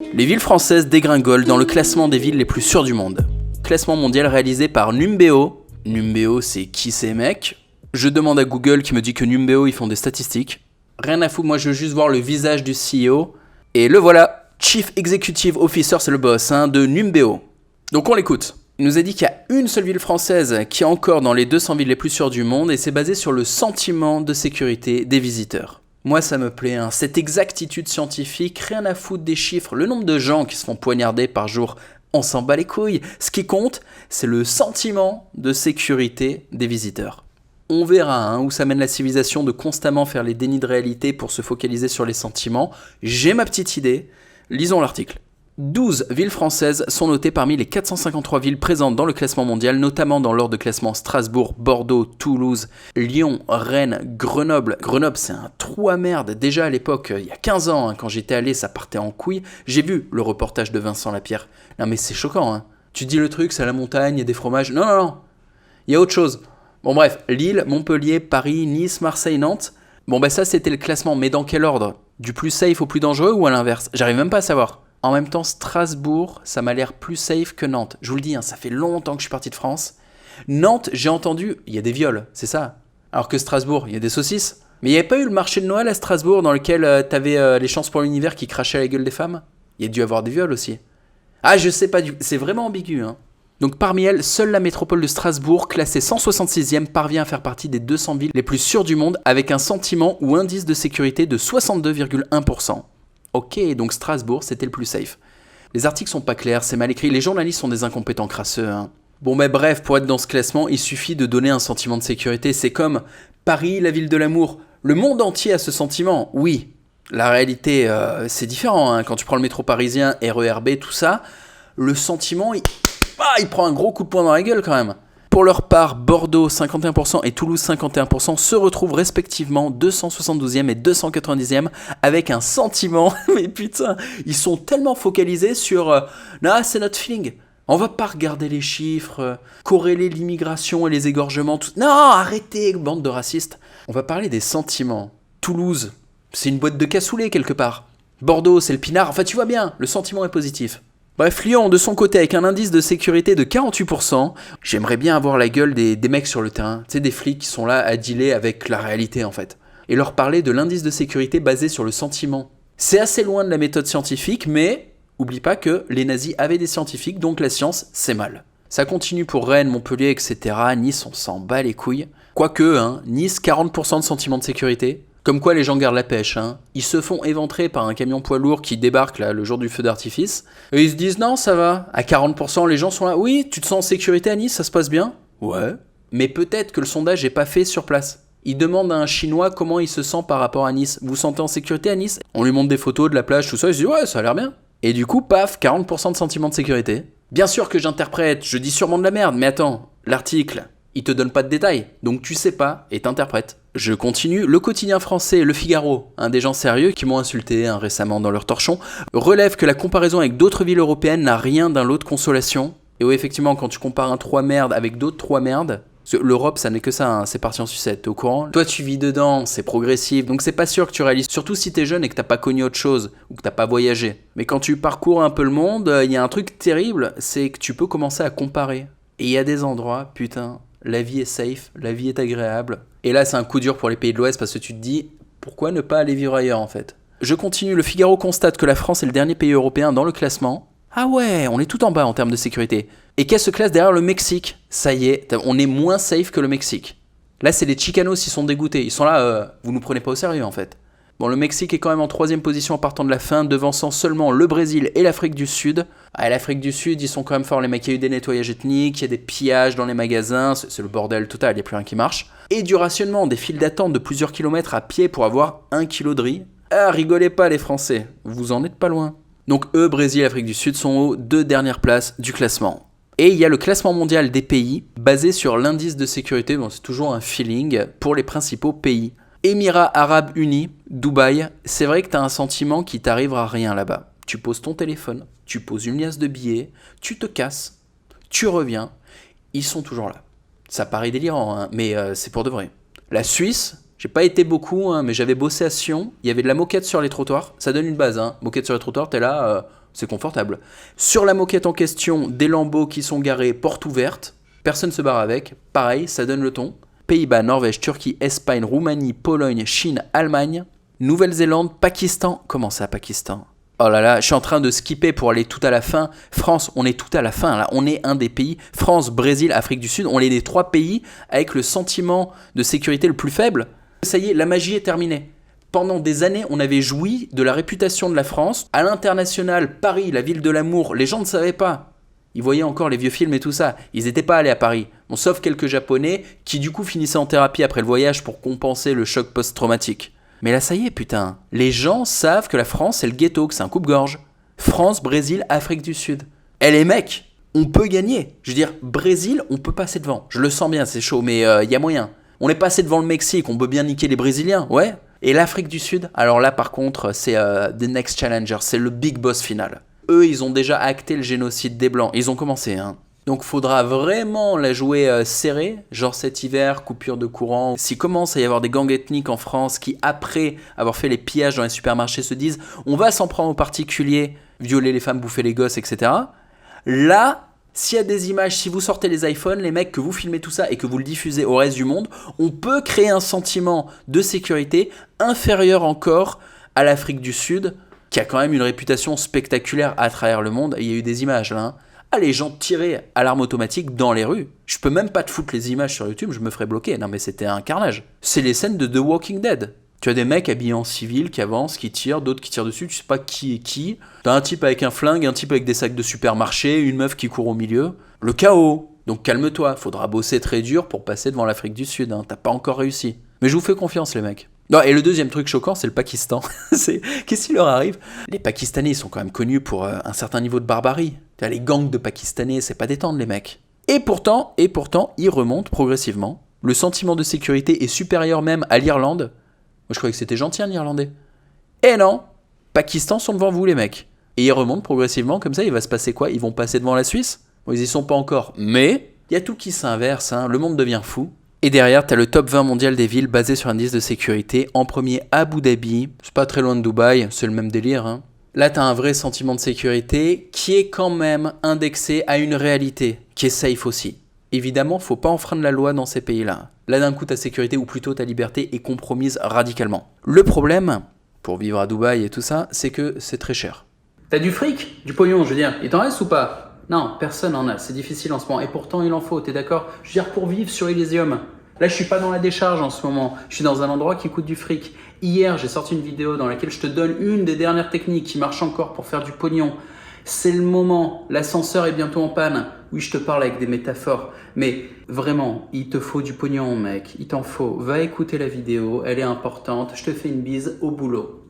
Les villes françaises dégringolent dans le classement des villes les plus sûres du monde. Classement mondial réalisé par Numbeo. Numbeo, c'est qui ces mecs? Je demande à Google qui me dit que Numbeo, ils font des statistiques. Rien à foutre, moi je veux juste voir le visage du CEO. Et le voilà, Chief Executive Officer, c'est le boss de Numbeo. Donc on l'écoute. Il nous a dit qu'il y a une seule ville française qui est encore dans les 200 villes les plus sûres du monde et c'est basé sur le sentiment de sécurité des visiteurs. Moi ça me plaît, cette exactitude scientifique, rien à foutre des chiffres, le nombre de gens qui se font poignarder par jour, on s'en bat les couilles. Ce qui compte, c'est le sentiment de sécurité des visiteurs. On verra où ça mène la civilisation de constamment faire les dénis de réalité pour se focaliser sur les sentiments. J'ai ma petite idée, lisons l'article. 12 villes françaises sont notées parmi les 453 villes présentes dans le classement mondial, notamment dans l'ordre de classement Strasbourg, Bordeaux, Toulouse, Lyon, Rennes, Grenoble. Grenoble, c'est un trou à merde. Déjà à l'époque, il y a 15 ans, quand j'étais allé, ça partait en couille. J'ai vu le reportage de Vincent Lapierre. Non mais c'est choquant. Tu dis le truc, c'est à la montagne, il y a des fromages. Non. Il y a autre chose. Bon bref, Lille, Montpellier, Paris, Nice, Marseille, Nantes. Bon ça c'était le classement, mais dans quel ordre? Du plus safe au plus dangereux ou à l'inverse? J'arrive même pas à savoir. En même temps, Strasbourg, ça m'a l'air plus safe que Nantes. Je vous le dis, ça fait longtemps que je suis parti de France. Nantes, j'ai entendu, il y a des viols, c'est ça. Alors que Strasbourg, il y a des saucisses. Mais il n'y avait pas eu le marché de Noël à Strasbourg dans lequel t'avais les chances pour l'univers qui crachaient à la gueule des femmes? Il y a dû avoir des viols aussi. Ah, je sais pas, c'est vraiment ambigu. Donc parmi elles, seule la métropole de Strasbourg, classée 166e, parvient à faire partie des 200 villes les plus sûres du monde avec un sentiment ou indice de sécurité de 62,1%. Ok, donc Strasbourg, c'était le plus safe. Les articles sont pas clairs, c'est mal écrit, les journalistes sont des incompétents crasseux. Bon bref, pour être dans ce classement, il suffit de donner un sentiment de sécurité. C'est comme Paris, la ville de l'amour. Le monde entier a ce sentiment, oui. La réalité, c'est différent. Quand tu prends le métro parisien, RERB, tout ça, le sentiment, il prend un gros coup de poing dans la gueule quand même. Pour leur part, Bordeaux 51% et Toulouse 51% se retrouvent respectivement 272e et 290e avec un sentiment, mais putain, ils sont tellement focalisés sur c'est notre feeling. On va pas regarder les chiffres, corréler l'immigration et les égorgements. Non, arrêtez, bande de racistes. On va parler des sentiments. Toulouse, c'est une boîte de cassoulet quelque part. Bordeaux, c'est le pinard. Enfin, tu vois bien, le sentiment est positif. Bref, Lyon, de son côté, avec un indice de sécurité de 48%, j'aimerais bien avoir la gueule des mecs sur le terrain, tu sais, des flics qui sont là à dealer avec la réalité en fait, et leur parler de l'indice de sécurité basé sur le sentiment. C'est assez loin de la méthode scientifique, mais oublie pas que les nazis avaient des scientifiques, donc la science, c'est mal. Ça continue pour Rennes, Montpellier, etc. Nice, on s'en bat les couilles. Quoique, Nice, 40% de sentiment de sécurité. Comme quoi les gens gardent la pêche. Ils se font éventrer par un camion poids lourd qui débarque là le jour du feu d'artifice. Et ils se disent non, ça va. À 40%, les gens sont là. Oui, tu te sens en sécurité à Nice, ça se passe bien? Ouais. Mais peut-être que le sondage n'est pas fait sur place. Il demande à un Chinois comment il se sent par rapport à Nice. Vous vous sentez en sécurité à Nice? On lui montre des photos de la plage, tout ça. Il se dit ouais, ça a l'air bien. Et du coup, paf, 40% de sentiment de sécurité. Bien sûr que j'interprète, je dis sûrement de la merde, mais attends, l'article, il te donne pas de détails, donc tu sais pas et t'interprètes. Je continue, le quotidien français, Le Figaro, des gens sérieux qui m'ont insulté récemment dans leur torchon, relève que la comparaison avec d'autres villes européennes n'a rien d'un lot de consolation. Et oui, effectivement, quand tu compares un 3 merdes avec d'autres 3 merdes, l'Europe, ça n'est que ça, c'est parti en sucette, t'es au courant? Toi, tu vis dedans, c'est progressif, donc c'est pas sûr que tu réalises, surtout si t'es jeune et que t'as pas connu autre chose, ou que t'as pas voyagé. Mais quand tu parcours un peu le monde, il y a un truc terrible, c'est que tu peux commencer à comparer. Et il y a des endroits, putain, la vie est safe, la vie est agréable. Et là, c'est un coup dur pour les pays de l'Ouest parce que tu te dis, pourquoi ne pas aller vivre ailleurs en fait? Je continue, Le Figaro constate que la France est le dernier pays européen dans le classement. Ah ouais, on est tout en bas en termes de sécurité. Et qu'elle se classe derrière le Mexique. Ça y est, on est moins safe que le Mexique. Là, c'est les Chicanos, ils sont dégoûtés. Ils sont là, vous nous prenez pas au sérieux en fait. Bon, le Mexique est quand même en 3ème position en partant de la fin, devançant seulement le Brésil et l'Afrique du Sud. Ah, l'Afrique du Sud, ils sont quand même forts, les mecs. Il y a eu des nettoyages ethniques, il y a des pillages dans les magasins, c'est le bordel total, il n'y a plus rien qui marche. Et du rationnement, des files d'attente de plusieurs kilomètres à pied pour avoir 1 kilo de riz. Ah, rigolez pas les Français, vous en êtes pas loin. Donc eux, Brésil et Afrique du Sud sont aux 2 dernières places du classement. Et il y a le classement mondial des pays, basé sur l'indice de sécurité, bon c'est toujours un feeling, pour les principaux pays. Émirats Arabes Unis, Dubaï, c'est vrai que t'as un sentiment qui t'arrivera rien là-bas. Tu poses ton téléphone, tu poses une liasse de billets, tu te casses, tu reviens, ils sont toujours là. Ça paraît délirant, mais c'est pour de vrai. La Suisse, j'ai pas été beaucoup, mais j'avais bossé à Sion, il y avait de la moquette sur les trottoirs, ça donne une base, moquette sur les trottoirs, t'es là, c'est confortable. Sur la moquette en question, des lambeaux qui sont garés porte ouverte, personne se barre avec, pareil, ça donne le ton. Pays-Bas, Norvège, Turquie, Espagne, Roumanie, Pologne, Chine, Allemagne, Nouvelle-Zélande, Pakistan. Comment ça, Pakistan? Oh là là, je suis en train de skipper pour aller tout à la fin. France, on est tout à la fin là. On est un des pays. France, Brésil, Afrique du Sud, on est les 3 pays avec le sentiment de sécurité le plus faible. Ça y est, la magie est terminée. Pendant des années, on avait joui de la réputation de la France. À l'international, Paris, la ville de l'amour, les gens ne savaient pas. Ils voyaient encore les vieux films et tout ça. Ils n'étaient pas allés à Paris. Bon, sauf quelques Japonais qui du coup finissaient en thérapie après le voyage pour compenser le choc post-traumatique. Mais là, ça y est, putain. Les gens savent que la France, c'est le ghetto, que c'est un coupe-gorge. France, Brésil, Afrique du Sud. Et les mecs, on peut gagner. Je veux dire, Brésil, on peut passer devant. Je le sens bien, c'est chaud, mais y a moyen. On est passé devant le Mexique, on peut bien niquer les Brésiliens, ouais. Et l'Afrique du Sud, alors là, par contre, c'est the next challenger, c'est le big boss final. Eux, ils ont déjà acté le génocide des Blancs. Ils ont commencé, hein. Donc faudra vraiment la jouer serrée, genre cet hiver, coupure de courant. S'il commence à y avoir des gangs ethniques en France qui, après avoir fait les pillages dans les supermarchés, se disent « on va s'en prendre aux particuliers, violer les femmes, bouffer les gosses, etc. » Là, s'il y a des images, si vous sortez les iPhones, les mecs, que vous filmez tout ça et que vous le diffusez au reste du monde, on peut créer un sentiment de sécurité inférieur encore à l'Afrique du Sud, qui a quand même une réputation spectaculaire à travers le monde. Et il y a eu des images là, hein. Ah, les gens tiraient à l'arme automatique dans les rues. Je peux même pas te foutre les images sur YouTube, je me ferais bloquer. Non mais c'était un carnage. C'est les scènes de The Walking Dead. Tu as des mecs habillés en civil qui avancent, qui tirent, d'autres qui tirent dessus, tu sais pas qui est qui. T'as un type avec un flingue, un type avec des sacs de supermarché, une meuf qui court au milieu. Le chaos. Donc calme-toi, faudra bosser très dur pour passer devant l'Afrique du Sud, hein. T'as pas encore réussi. Mais je vous fais confiance les mecs. Non, et le deuxième truc choquant, c'est le Pakistan. Qu'est-ce qui leur arrive? Les Pakistanais, ils sont quand même connus pour un certain niveau de barbarie. Les gangs de Pakistanais, c'est pas détendre les mecs. Et pourtant, ils remontent progressivement. Le sentiment de sécurité est supérieur même à l'Irlande. Moi, je croyais que c'était gentil un Irlandais. Et non, Pakistan sont devant vous les mecs. Et ils remontent progressivement, comme ça, il va se passer quoi? Ils vont passer devant la Suisse? Bon, ils y sont pas encore. Mais il y a tout qui s'inverse, hein. Le monde devient fou. Et derrière, t'as le top 20 mondial des villes basé sur un indice de sécurité. En premier, Abu Dhabi. C'est pas très loin de Dubaï, c'est le même délire, hein. Là, t'as un vrai sentiment de sécurité qui est quand même indexé à une réalité, qui est safe aussi. Évidemment, faut pas enfreindre la loi dans ces pays-là. Là, d'un coup, ta sécurité, ou plutôt ta liberté, est compromise radicalement. Le problème, pour vivre à Dubaï et tout ça, c'est que c'est très cher. T'as du fric? Du pognon, je veux dire. Il t'en reste ou pas? Non, personne en a, c'est difficile en ce moment. Et pourtant, il en faut, t'es d'accord? Je veux dire, pour vivre sur Elysium. Là, je suis pas dans la décharge en ce moment. Je suis dans un endroit qui coûte du fric. Hier, j'ai sorti une vidéo dans laquelle je te donne une des dernières techniques qui marche encore pour faire du pognon. C'est le moment. L'ascenseur est bientôt en panne. Oui, je te parle avec des métaphores. Mais vraiment, il te faut du pognon, mec. Il t'en faut. Va écouter la vidéo. Elle est importante. Je te fais une bise au boulot.